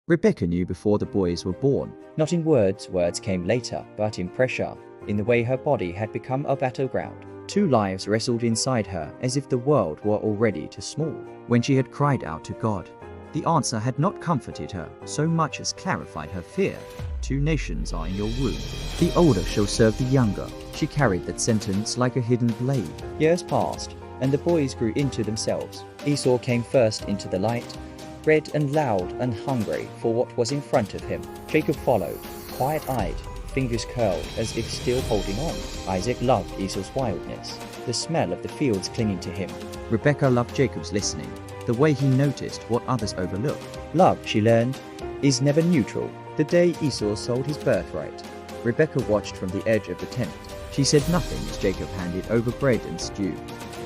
Rebekah knew before the boys were born. Not in words, words came later, but in pressure, in the way her body had become a battleground. Two lives wrestled inside her as if the world were already too small. When she had cried out to God, the answer had not comforted her so much as clarified her fear. 2 nations are in your womb. The older shall serve the younger. She carried that sentence like a hidden blade. Years passed, and the boys grew into themselves. Esau came first into the light, red and loud and hungry for what was in front of him. Jacob followed, quiet-eyed, fingers curled as if still holding on. Isaac loved Esau's wildness, the smell of the fields clinging to him. Rebekah loved Jacob's listening, the way he noticed what others overlooked. Love, she learned, is never neutral. The day Esau sold his birthright, Rebekah watched from the edge of the tent. She said nothing as Jacob handed over bread and stew.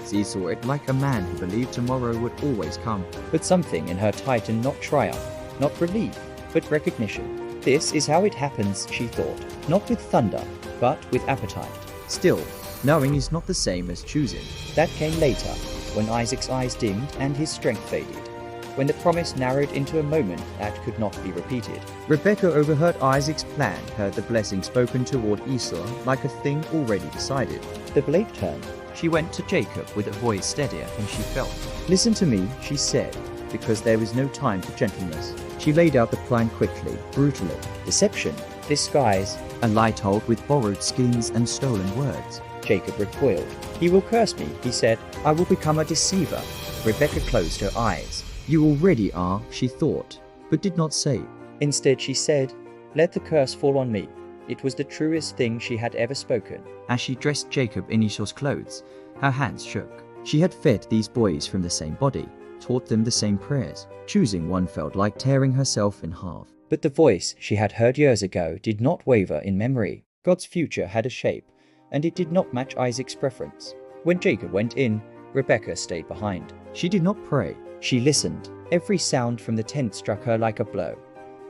As he saw it like a man who believed tomorrow would always come. But something in her tightened, not triumph, not relief, but recognition. This is how it happens, she thought, not with thunder, but with appetite. Still, knowing is not the same as choosing. That came later, when Isaac's eyes dimmed and his strength faded, when the promise narrowed into a moment that could not be repeated. Rebekah overheard Isaac's plan, heard the blessing spoken toward Esau like a thing already decided. The blade turned. She went to Jacob with a voice steadier than she felt. "Listen to me," she said, because there was no time for gentleness. She laid out the plan quickly, brutally. Deception, disguise, a lie told with borrowed schemes and stolen words. Jacob recoiled. "He will curse me," he said. "I will become a deceiver." Rebekah closed her eyes. "You already are," she thought, but did not say. Instead she said, "Let the curse fall on me." It was the truest thing she had ever spoken. As she dressed Jacob in Esau's clothes, her hands shook. She had fed these boys from the same body, taught them the same prayers. Choosing one felt like tearing herself in half. But the voice she had heard years ago did not waver in memory. God's future had a shape, and it did not match Isaac's preference. When Jacob went in, Rebekah stayed behind. She did not pray. She listened. Every sound from the tent struck her like a blow.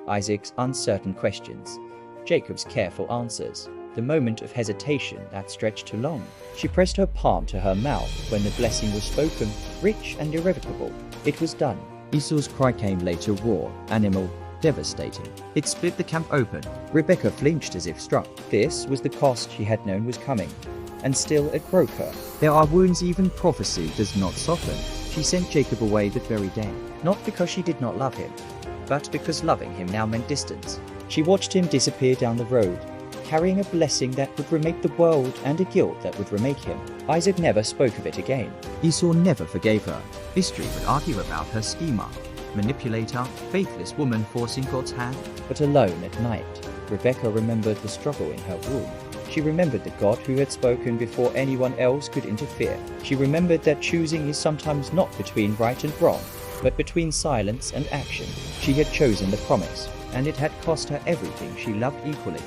Isaac's uncertain questions, Jacob's careful answers, the moment of hesitation that stretched too long. She pressed her palm to her mouth when the blessing was spoken, rich and irrevocable. It was done. Esau's cry came later, raw, animal, devastating. It split the camp open. Rebekah flinched as if struck. This was the cost she had known was coming, and still it broke her. There are wounds even prophecy does not soften. She sent Jacob away that very day. Not because she did not love him, but because loving him now meant distance. She watched him disappear down the road, carrying a blessing that would remake the world and a guilt that would remake him. Isaac never spoke of it again. Esau never forgave her. History would argue about her schemer, manipulator, faithless woman forcing God's hand. But alone at night, Rebekah remembered the struggle in her womb. She remembered the God who had spoken before anyone else could interfere. She remembered that choosing is sometimes not between right and wrong, but between silence and action. She had chosen the promise, and it had cost her everything she loved equally.